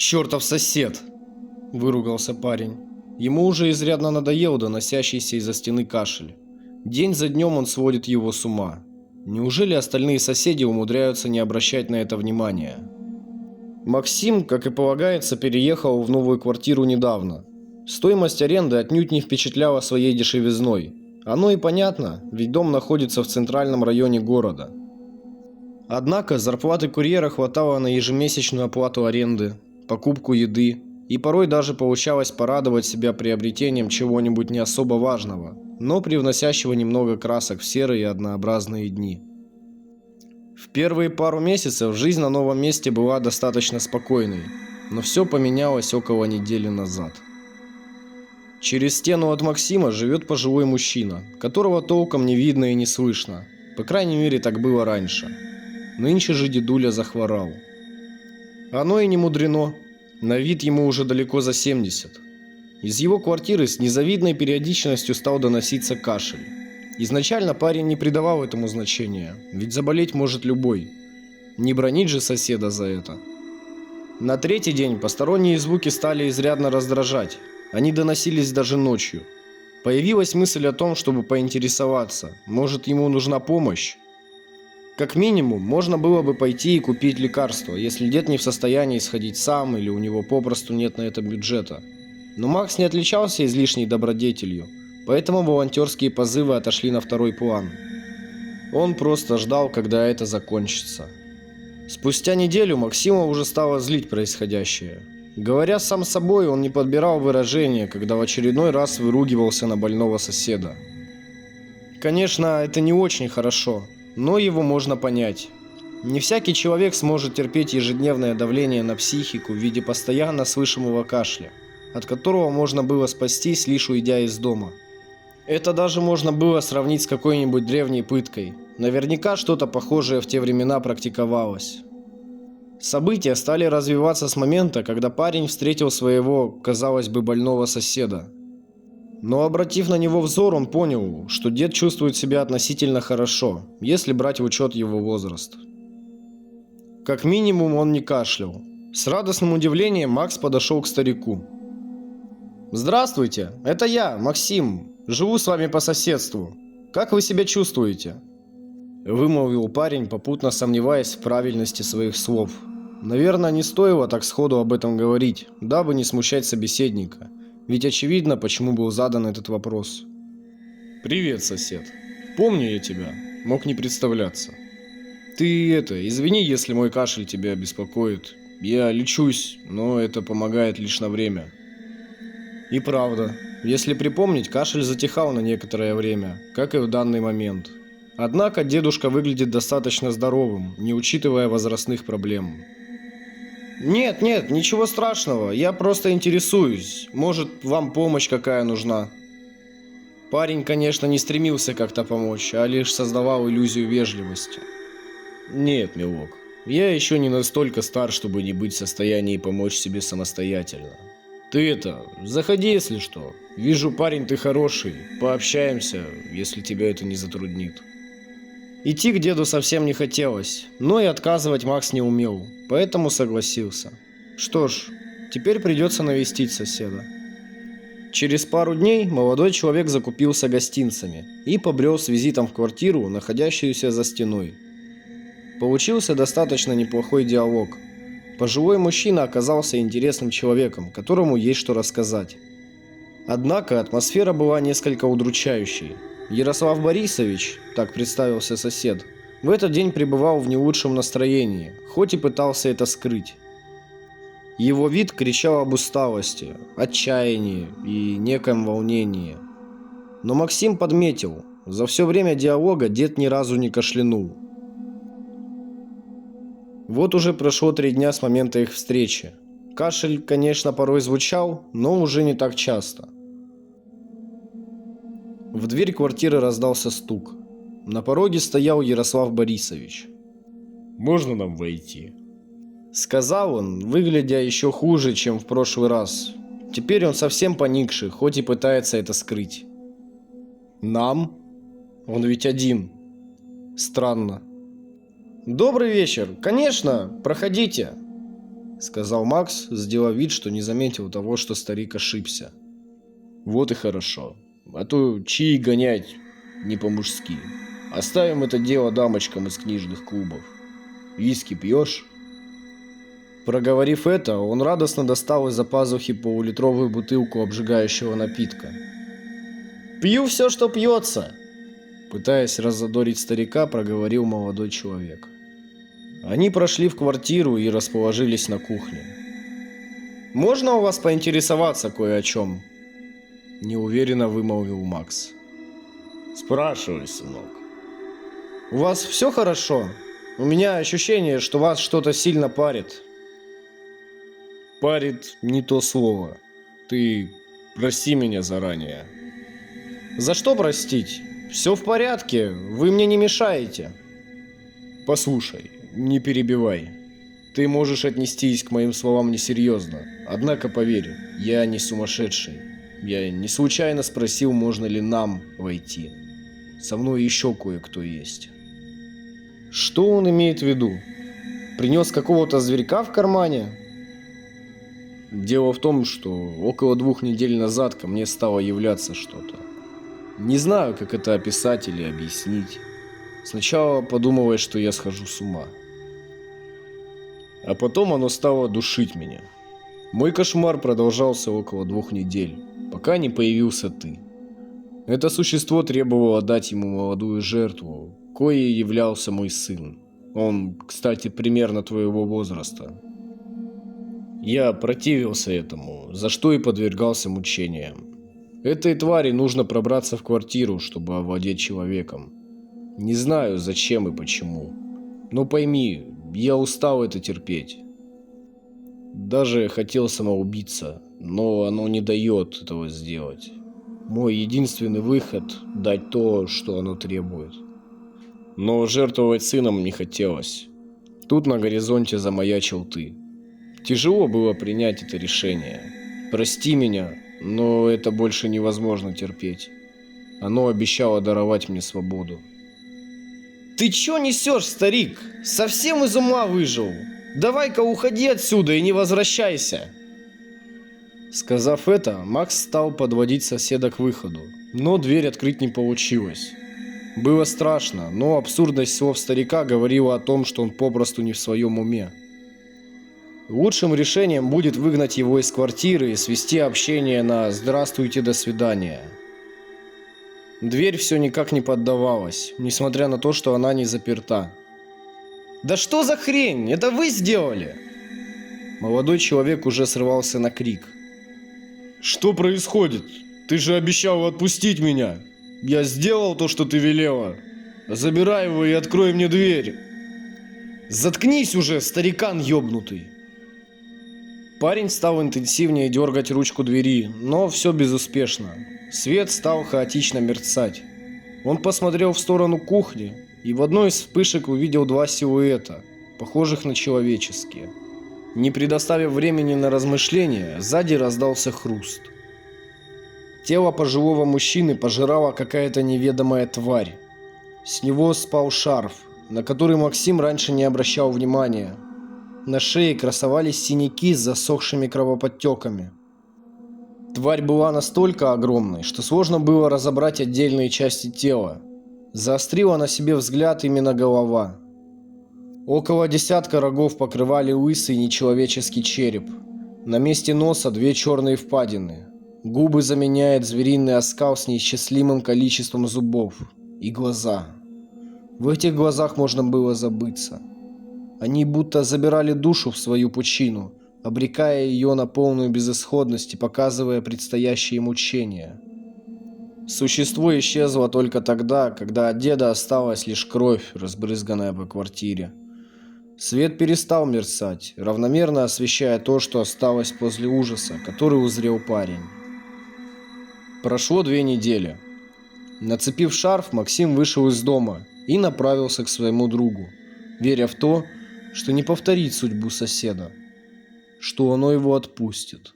«Чертов сосед!» – выругался парень. Ему уже изрядно надоел доносящийся из-за стены кашель. День за днем он сводит его с ума. Неужели остальные соседи умудряются не обращать на это внимания? Максим, как и полагается, переехал в новую квартиру недавно. Стоимость аренды отнюдь не впечатляла своей дешевизной. Оно и понятно, ведь дом находится в центральном районе города. Однако зарплаты курьера хватало на ежемесячную оплату аренды, покупку еды, и порой даже получалось порадовать себя приобретением чего-нибудь не особо важного, но привносящего немного красок в серые и однообразные дни. В первые пару месяцев жизнь на новом месте была достаточно спокойной, но все поменялось около недели назад. Через стену от Максима живет пожилой мужчина, которого толком не видно и не слышно, по крайней мере так было раньше. Нынче же дедуля захворал. Оно и не мудрено, на вид ему уже далеко за 70. Из его квартиры с незавидной периодичностью стал доноситься кашель. Изначально парень не придавал этому значения, ведь заболеть может любой. Не бранить же соседа за это. На третий день посторонние звуки стали изрядно раздражать, они доносились даже ночью. Появилась мысль о том, чтобы поинтересоваться, может ему нужна помощь. Как минимум, можно было бы пойти и купить лекарство, если дед не в состоянии сходить сам или у него попросту нет на это бюджета. Но Макс не отличался излишней добродетелью, поэтому волонтерские позывы отошли на второй план. Он просто ждал, когда это закончится. Спустя неделю Максима уже стало злить происходящее. Говоря сам собой, он не подбирал выражения, когда в очередной раз выругивался на больного соседа. Конечно, это не очень хорошо, но его можно понять. Не всякий человек сможет терпеть ежедневное давление на психику в виде постоянно слышимого кашля, от которого можно было спастись, лишь уйдя из дома. Это даже можно было сравнить с какой-нибудь древней пыткой. Наверняка что-то похожее в те времена практиковалось. События стали развиваться с момента, когда парень встретил своего, казалось бы, больного соседа. Но обратив на него взор, он понял, что дед чувствует себя относительно хорошо, если брать в учет его возраст. Как минимум он не кашлял. С радостным удивлением Макс подошел к старику. «Здравствуйте, это я, Максим. Живу с вами по соседству. Как вы себя чувствуете?» Вымолвил парень, попутно сомневаясь в правильности своих слов. Наверное, не стоило так сходу об этом говорить, дабы не смущать собеседника. Ведь очевидно, почему был задан этот вопрос. «Привет, сосед. Помню я тебя. Мог не представляться. Ты извини, если мой кашель тебя беспокоит. Я лечусь, но это помогает лишь на время». И правда, если припомнить, кашель затихал на некоторое время, как и в данный момент. Однако дедушка выглядит достаточно здоровым, не учитывая возрастных проблем. «Нет, ничего страшного, я просто интересуюсь. Может, вам помощь какая нужна?» Парень, конечно, не стремился как-то помочь, а лишь создавал иллюзию вежливости. «Нет, милок, я еще не настолько стар, чтобы не быть в состоянии помочь себе самостоятельно. Ты заходи, если что. Вижу, парень, ты хороший. Пообщаемся, если тебя это не затруднит». Идти к деду совсем не хотелось, но и отказывать Макс не умел, поэтому согласился. Что ж, теперь придется навестить соседа. Через пару дней молодой человек закупился гостинцами и побрел с визитом в квартиру, находящуюся за стеной. Получился достаточно неплохой диалог. Пожилой мужчина оказался интересным человеком, которому есть что рассказать. Однако атмосфера была несколько удручающей. Ярослав Борисович, так представился сосед, в этот день пребывал в не лучшем настроении, хоть и пытался это скрыть. Его вид кричал об усталости, отчаянии и неком волнении. Но Максим подметил, за все время диалога дед ни разу не кашлянул. Вот уже прошло 3 дня с момента их встречи. Кашель, конечно, порой звучал, но уже не так часто. В дверь квартиры раздался стук. На пороге стоял Ярослав Борисович. «Можно нам войти?» Сказал он, выглядя еще хуже, чем в прошлый раз. Теперь он совсем поникший, хоть и пытается это скрыть. «Нам? Он ведь один. Странно». «Добрый вечер. Конечно, проходите». — сказал Макс, сделав вид, что не заметил того, что старик ошибся. «Вот и хорошо. А то чаи гонять не по-мужски. Оставим это дело дамочкам из книжных клубов. Виски пьешь?» Проговорив это, он радостно достал из-за пазухи полулитровую бутылку обжигающего напитка. «Пью все, что пьется!» Пытаясь раззадорить старика, проговорил молодой человек. Они прошли в квартиру и расположились на кухне. «Можно у вас поинтересоваться кое о чем?» Неуверенно вымолвил Макс. Спрашивай, сынок. «У вас все хорошо? У меня ощущение, что вас что-то сильно парит». Парит не то слово. Ты прости меня заранее. «За что простить? Все в порядке, вы мне не мешаете». Послушай, не перебивай. Ты можешь отнестись к моим словам несерьезно. Однако поверь, я не сумасшедший. Я не случайно спросил, можно ли нам войти. Со мной еще кое-кто есть. Что он имеет в виду? Принес какого-то зверька в кармане? Дело в том, что около 2 недель назад ко мне стало являться что-то. Не знаю, как это описать или объяснить. Сначала подумалось, что я схожу с ума. А потом оно стало душить меня. Мой кошмар продолжался около 2 недель, пока не появился ты. Это существо требовало дать ему молодую жертву, коей являлся мой сын. Он, кстати, примерно твоего возраста. Я противился этому, за что и подвергался мучениям. Этой твари нужно пробраться в квартиру, чтобы овладеть человеком. Не знаю, зачем и почему. Но пойми, я устал это терпеть. Даже хотел самоубиться, но оно не дает этого сделать. Мой единственный выход – дать то, что оно требует. Но жертвовать сыном не хотелось. Тут на горизонте замаячил ты. Тяжело было принять это решение. Прости меня, но это больше невозможно терпеть. Оно обещало даровать мне свободу. «Ты чё несешь, старик? Совсем из ума выжил? Давай-ка уходи отсюда и не возвращайся!» Сказав это, Макс стал подводить соседа к выходу, но дверь открыть не получилось. Было страшно, но абсурдность слов старика говорила о том, что он попросту не в своем уме. Лучшим решением будет выгнать его из квартиры и свести общение на «здравствуйте, до свидания». Дверь все никак не поддавалась, несмотря на то, что она не заперта. «Да что за хрень? Это вы сделали?» Молодой человек уже срывался на крик. «Что происходит? Ты же обещал отпустить меня. Я сделал то, что ты велела. Забирай его и открой мне дверь». «Заткнись уже, старикан ёбнутый!» Парень стал интенсивнее дергать ручку двери, но все безуспешно. Свет стал хаотично мерцать. Он посмотрел в сторону кухни и в одной из вспышек увидел 2 силуэта, похожих на человеческие. Не предоставив времени на размышления, сзади раздался хруст. Тело пожилого мужчины пожирала какая-то неведомая тварь. С него спал шарф, на который Максим раньше не обращал внимания. На шее красовались синяки с засохшими кровоподтеками. Тварь была настолько огромной, что сложно было разобрать отдельные части тела. Заострила на себе взгляд именно голова. Около 10 рогов покрывали лысый нечеловеческий череп. На месте носа 2 черные впадины. Губы заменяет звериный оскал с неисчислимым количеством зубов. И глаза. В этих глазах можно было забыться. Они будто забирали душу в свою пучину, обрекая ее на полную безысходность и показывая предстоящие мучения. Существо исчезло только тогда, когда от деда осталась лишь кровь, разбрызганная по квартире. Свет перестал мерцать, равномерно освещая то, что осталось после ужаса, который узрел парень. Прошло 2 недели. Нацепив шарф, Максим вышел из дома и направился к своему другу, веря в то, что не повторит судьбу соседа, что оно его отпустит.